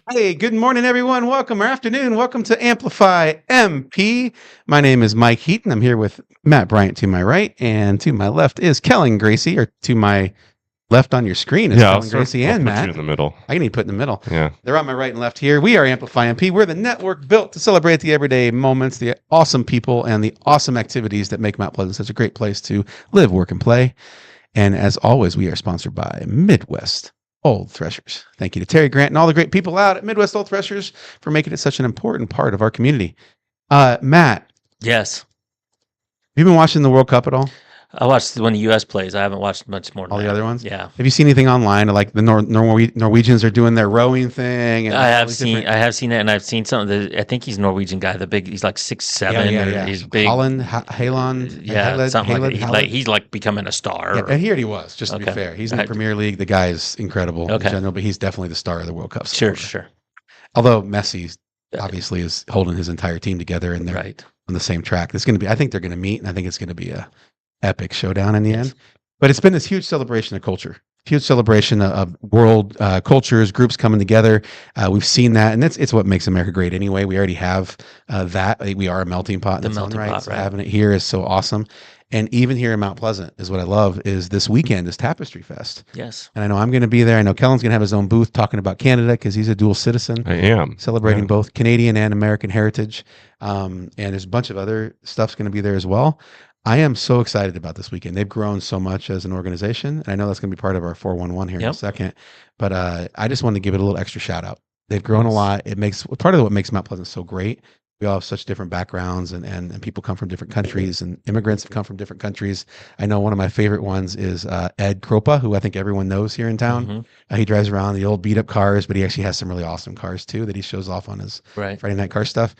Hey, good morning, everyone. Welcome, or afternoon. Welcome to Amplify MP. My name is Mike Heaton. I'm here with Matt Bryant to my right, and to my left is Kellen Gracie, or to my left on your screen is Kellen Gracie I'll and put Matt. you in the middle. I need to put in the middle. Yeah. They're on my right and left here. We are Amplify MP. We're the network built to celebrate the everyday moments, the awesome people, and the awesome activities that make Mount Pleasant such a great place to live, work, and play. And as always, we are sponsored by Midwest Old Threshers. Thank you to Terry Grant and all the great people out at Midwest Old Threshers for making it such an important part of our community. Matt, Yes. have you been watching the World Cup at all? I watched when the U.S. plays. I haven't watched much more than All the that. other ones? Yeah. Have you seen anything online? Like the Norwegians are doing their rowing thing? And I have seen it, and I've seen some of the. I think he's a Norwegian guy. The big, he's like 6'7". Yeah. He's big. Halon. Yeah, something like that. He's like becoming a star. Yeah, and he already was. Just to be fair, he's in the Premier League. The guy is incredible in general, but he's definitely the star of the World Cup. Sure. Although Messi obviously is holding his entire team together, and they're on the same track. It's going to be. I think they're going to meet, and I think it's going to be a epic showdown in the end. But it's been this huge celebration of culture, huge celebration of world cultures, groups coming together. We've seen that, and it's what makes America great anyway. We already have that. We are a melting pot in its own right. So having it here is so awesome. And even here in Mount Pleasant is what I love is this weekend is TapestryFest. Yes. And I know I'm going to be there. I know Kellen's going to have his own booth talking about Canada because he's a dual citizen. I am. Celebrating both Canadian and American heritage. And there's a bunch of other stuff's going to be there as well. I am so excited about this weekend. They've grown so much as an organization. And I know that's going to be part of our 411 here in a second. But I just wanted to give it a little extra shout out. They've grown a lot. It makes part of what makes Mount Pleasant so great. We all have such different backgrounds and people come from different countries and immigrants have come from different countries. I know one of my favorite ones is Ed Kropa, who I think everyone knows here in town. He drives around the old beat up cars, but he actually has some really awesome cars too that he shows off on his Friday night car stuff.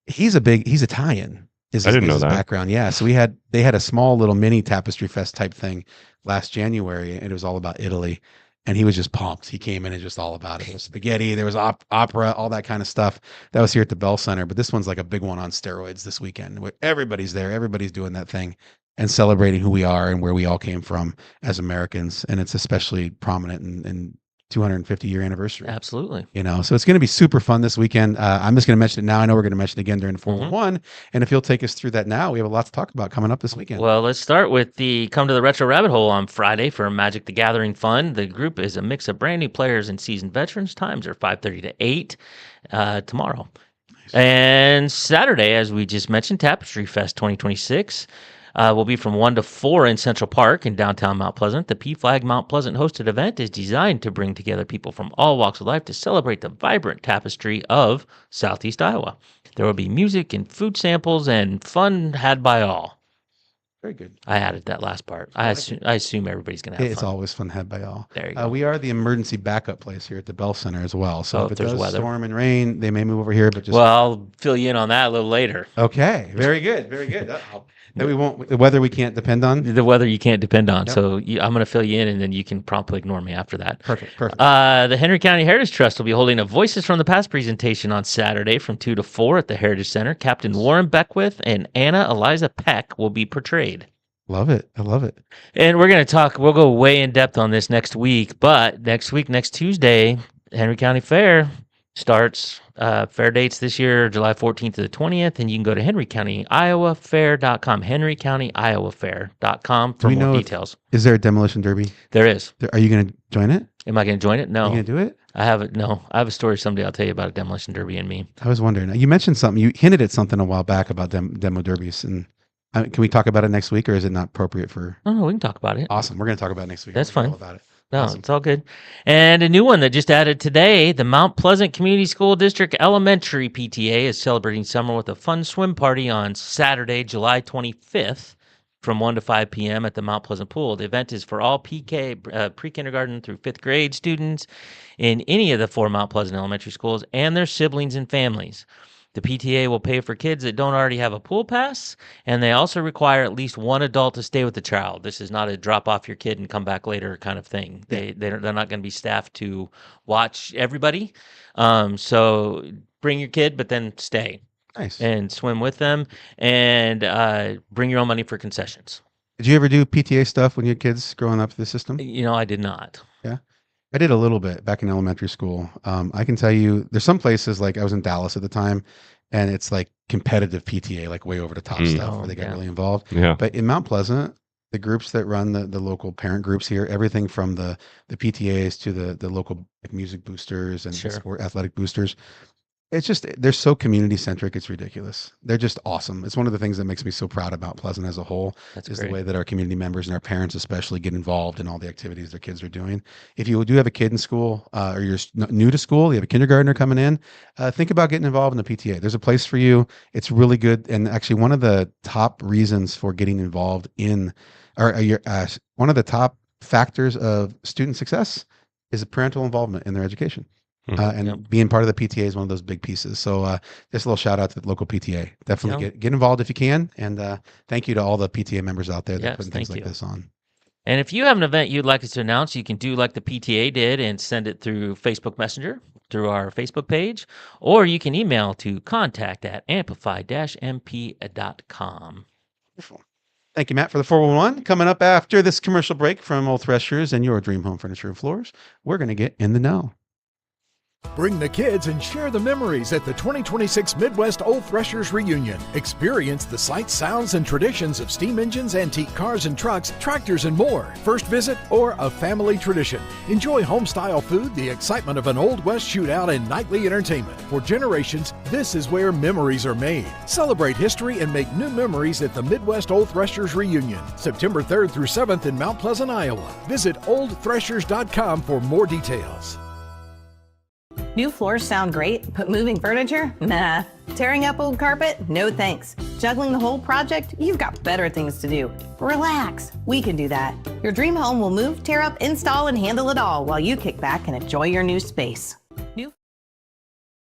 He's Italian. I didn't know that. Background. Yeah. So they had a small little mini Tapestry Fest type thing last January and it was all about Italy. And he was just pumped. He came in and just all about it. There was spaghetti, there was opera, all that kind of stuff. That was here at the Bell Center. But this one's like a big one on steroids this weekend where everybody's there. Everybody's doing that thing and celebrating who we are and where we all came from as Americans. And it's especially prominent in 250-year anniversary. Absolutely. So it's going to be super fun this weekend. I'm just going to mention it now. I know we're going to mention it again during the 411. And if you'll take us through that now, we have a lot to talk about coming up this weekend. Well, let's start with the Come to the Retro Rabbit Hole on Friday for Magic the Gathering fun. The group is a mix of brand new players and seasoned veterans. Times are 5:30 to 8 tomorrow. Nice. And Saturday, as we just mentioned, Tapestry Fest 2026. Will be from 1 to 4 in Central Park in downtown Mount Pleasant. The PFLAG Mount Pleasant hosted event is designed to bring together people from all walks of life to celebrate the vibrant tapestry of Southeast Iowa. There will be music and food samples and fun had by all. Very good. I added that last part. I assume everybody's going to have fun. It's always fun had by all. There you go. We are the emergency backup place here at the Bell Center as well. So if it does weather. storm and rain, they may move over here. But I'll fill you in on that a little later. Okay. Very good. Very good. That the weather we can't depend on. The weather you can't depend on. Yep. So I'm going to fill you in, and then you can promptly ignore me after that. Perfect. The Henry County Heritage Trust will be holding a Voices from the Past presentation on Saturday from 2 to 4 at the Heritage Center. Captain Warren Beckwith and Eliza Peck will be portrayed. Love it. I love it. And we'll go way in depth on this next week. But next Tuesday, Henry County Fair starts. Fair dates this year, July 14th to the 20th, and you can go to henrycountyiowaffair.com, henrycountyiowaffair.com for more details. Is there a demolition derby? There is. Are you going to join it? Am I going to join it? No. Are you going to do it? I haven't. No. I have a story someday I'll tell you about a demolition derby and me. I was wondering. You mentioned something. You hinted at something a while back about demo derbies, and can we talk about it next week, or is it not appropriate for? No, we can talk about it. Awesome. We're going to talk about it next week. That's fine. All about it. No, awesome. It's all good. And a new one that just added today, the Mount Pleasant Community School District Elementary PTA is celebrating summer with a fun swim party on Saturday, July 25th from 1 to 5 p.m. at the Mount Pleasant Pool. The event is for all pre-kindergarten through 5th grade students in any of the 4 Mount Pleasant elementary schools and their siblings and families. The PTA will pay for kids that don't already have a pool pass, and they also require at least one adult to stay with the child. This is not a drop off your kid and come back later kind of thing. They're not going to be staffed to watch everybody. So bring your kid, but then stay. Nice. And swim with them, and bring your own money for concessions. Did you ever do PTA stuff when you had kids growing up through the system? I did not. Yeah. I did a little bit back in elementary school. I can tell you, there's some places like I was in Dallas at the time, and it's like competitive PTA, like way over the top stuff where Oh, they get yeah. really involved. Yeah. But in Mount Pleasant, the groups that run the local parent groups here, everything from the PTAs to the local like, music boosters and the Sure. sport athletic boosters, it's just they're so community centric. It's ridiculous. They're just awesome. It's one of the things that makes me so proud about Pleasant as a whole That's is great. the way that our community members and our parents especially get involved in all the activities their kids are doing. If you do have a kid in school or you're new to school, you have a kindergartner coming in, think about getting involved in the PTA. There's a place for you. It's really good. And actually one of the top reasons for getting involved in or one of the top factors of student success is parental involvement in their education. And Yep. being part of the PTA is one of those big pieces. So just a little shout out to the local PTA. Definitely Yep. get involved if you can. And thank you to all the PTA members out there that Yes, putting things thank like you. this on. And if you have an event you'd like us to announce, you can do like the PTA did and send it through Facebook Messenger, through our Facebook page, or you can email to contact@amplify-mp.com. Wonderful. Thank you, Matt, for the 411. Coming up after this commercial break from Old Threshers and your Dream Home Furniture and Floors, we're going to get in the know. Bring the kids and share the memories at the 2026 Midwest Old Threshers Reunion. Experience the sights, sounds, and traditions of steam engines, antique cars and trucks, tractors, and more. First visit or a family tradition. Enjoy home-style food, the excitement of an Old West shootout, and nightly entertainment. For generations, this is where memories are made. Celebrate history and make new memories at the Midwest Old Threshers Reunion, September 3rd through 7th in Mount Pleasant, Iowa. Visit oldthreshers.com for more details. New floors sound great, but moving furniture? Nah. Tearing up old carpet? No thanks. Juggling the whole project? You've got better things to do. Relax. We can do that. Your dream home will move, tear up, install, and handle it all while you kick back and enjoy your new space.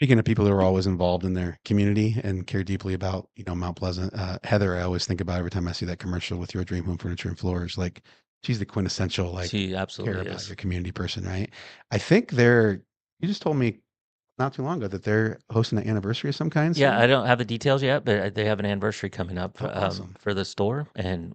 Speaking of people who are always involved in their community and care deeply about, Mount Pleasant, Heather, I always think about every time I see that commercial with your Dream Home Furniture and Floors. Like, she's the quintessential, like, She care absolutely about is. your community person, right? I think you just told me not too long ago that they're hosting an anniversary of some kind. Yeah, soon? I don't have the details yet, but they have an anniversary coming up Oh, awesome. for the store, and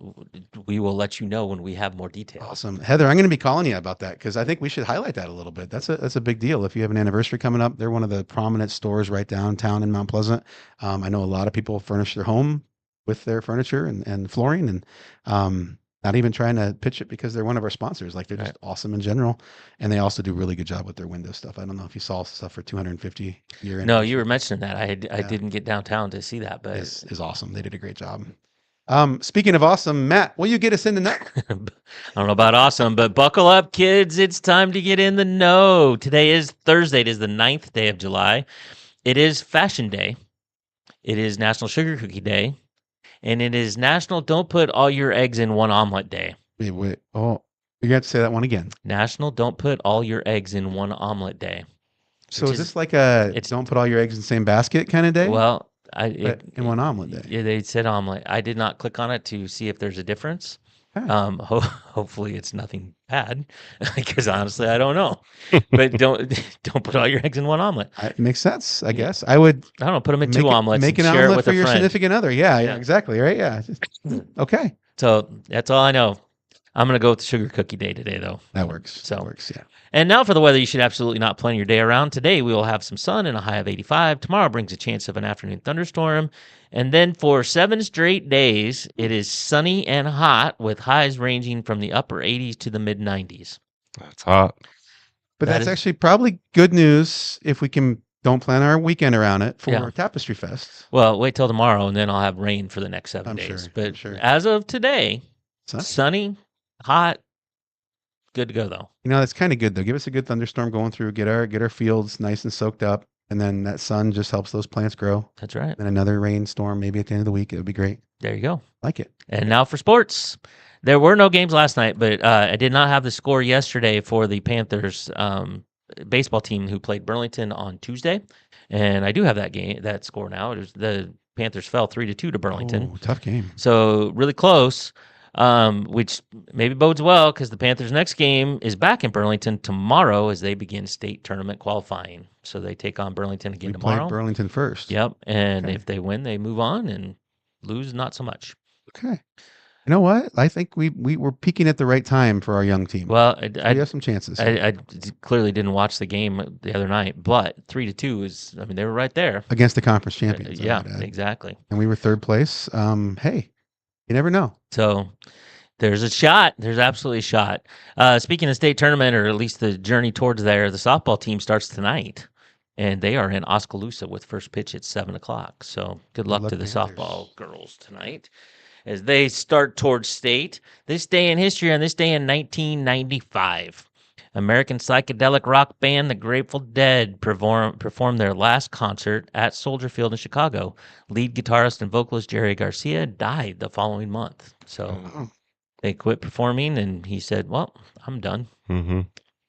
we will let you know when we have more details. Awesome. Heather, I'm going to be calling you about that because I think we should highlight that a little bit. That's a big deal. If you have an anniversary coming up, they're one of the prominent stores right downtown in Mount Pleasant. I know a lot of people furnish their home with their furniture and flooring and not even trying to pitch it because they're one of our sponsors. Like they're just awesome in general. And they also do a really good job with their window stuff. I don't know if you saw stuff for 250 year. No, you were mentioning that. I didn't get downtown to see that, but is awesome. They did a great job. Speaking of awesome, Matt, will you get us in the know? I don't know about awesome, but buckle up, kids. It's time to get in the know. Today is Thursday. It is the 9th day of July. It is Fashion Day. It is National Sugar Cookie Day. And it is National Don't Put All Your Eggs in One Omelet Day. Wait. Oh, you have to say that one again. National Don't Put All Your Eggs in One Omelet Day. So is this like a don't put all your eggs in the same basket kind of day? Well, in one omelet day. Yeah, they said omelet. I did not click on it to see if there's a difference. Okay. Hopefully it's nothing bad, because honestly I don't know. But don't put all your eggs in one omelet. It makes sense, I guess. I would. I don't know. Put them in two omelets. Make and an share omelet it with for a your friend. significant other. Yeah, exactly. Right. Yeah. Okay. So that's all I know. I'm gonna go with Sugar Cookie Day today, though. That works. So that works. Yeah. And now for the weather, you should absolutely not plan your day around. Today, we will have some sun and a high of 85. Tomorrow brings a chance of an afternoon thunderstorm. And then for 7 straight days, it is sunny and hot with highs ranging from the upper 80s to the mid 90s. That's hot. But that's actually probably good news if we don't plan our weekend around it for TapestryFest. Well, wait till tomorrow, and then I'll have rain for the next 7 days. But as of today, sunny, hot, good to go, though. That's kind of good, though. Give us a good thunderstorm going through, get our fields nice and soaked up, and then that sun just helps those plants grow. That's right. And another rainstorm maybe at the end of the week. It would be great. There you go. Like it. And now for sports. There were no games last night, but I did not have the score yesterday for the Panthers baseball team who played Burlington on Tuesday. And I do have that score now. The Panthers fell 3-2 to Burlington. Oh, tough game. So really close. Which maybe bodes well because the Panthers' next game is back in Burlington tomorrow as they begin state tournament qualifying. So they take on Burlington again tomorrow. Play Burlington first. Yep. And if they win, they move on, and lose, not so much. Okay. You know what? I think we were peaking at the right time for our young team. Well, So we have some chances. I clearly didn't watch the game the other night, but 3-2 is. I mean, they were right there against the conference champions. Yeah, exactly. And we were third place. Hey, you never know. So there's a shot. There's absolutely a shot. Speaking of state tournament, or at least the journey towards there, the softball team starts tonight, and they are in Oskaloosa with first pitch at 7:00. So good luck to the softball girls tonight as they start towards state. This day in history, on this day in 1995, American psychedelic rock band The Grateful Dead performed their last concert at Soldier Field in Chicago. Lead guitarist and vocalist Jerry Garcia died the following month. So they quit performing, and he said, well, I'm done. Mm-hmm.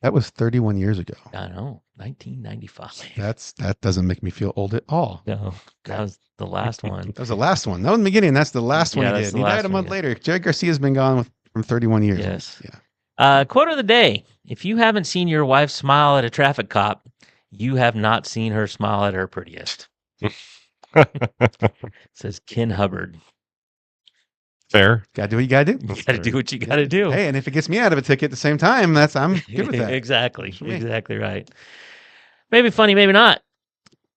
That was 31 years ago. I know, 1995. That doesn't make me feel old at all. No, that was the last one. That was the last one. That was the beginning. That's the last one he did. He died a month later. Jerry Garcia's been gone from 31 years. Yes. Yeah. Quote of the day. If you haven't seen your wife smile at a traffic cop, you have not seen her smile at her prettiest. Says Ken Hubbard. Fair. Gotta do what you gotta do. You gotta do what you gotta do. Hey, and if it gets me out of a ticket at the same time, I'm good with that. Exactly. Exactly right. Maybe funny, maybe not.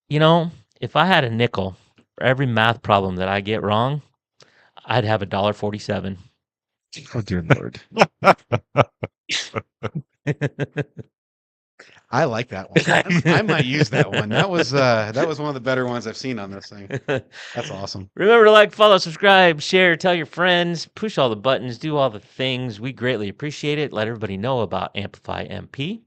You know, if I had a nickel for every math problem that I get wrong, I'd have $1.47. Oh dear Lord. I like that one. I might use that one. That was one of the better ones I've seen on this thing. That's awesome. Remember to like, follow, subscribe, share, tell your friends, push all the buttons, do all the things. We greatly appreciate it. Let everybody know about Amplify MP,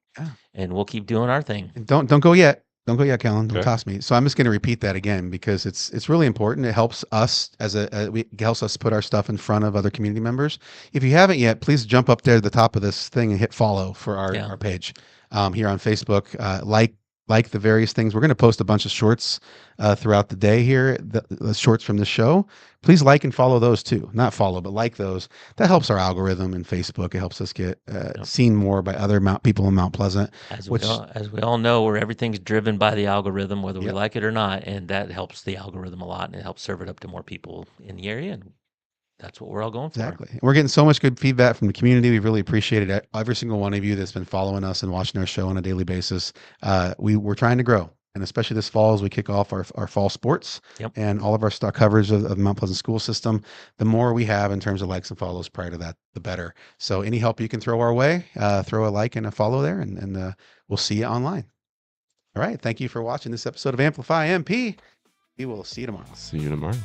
and we'll keep doing our thing. And don't go yet. Don't go yet, Kellen. Don't Okay. toss me. So I'm just going to repeat that again because it's really important. It helps us it helps us put our stuff in front of other community members. If you haven't yet, please jump up there to the top of this thing and hit follow for our page here on Facebook. Like the various things. We're going to post a bunch of shorts throughout the day here, the shorts from the show. Please like and follow those too. Not follow, but like those. That helps our algorithm in Facebook. It helps us get seen more by other people in Mount Pleasant. As we all know, where everything's driven by the algorithm, whether we like it or not, and that helps the algorithm a lot, and it helps serve it up to more people in the area. And that's what we're all going for. Exactly. We're getting so much good feedback from the community. We really appreciate it. Every single one of you that's been following us and watching our show on a daily basis. We're trying to grow. And especially this fall as we kick off our fall sports and all of our stock coverage of the Mount Pleasant school system, the more we have in terms of likes and follows prior to that, the better. So any help you can throw our way, throw a like and a follow there, and we'll see you online. All right. Thank you for watching this episode of Amplify MP. We will see you tomorrow. See you tomorrow.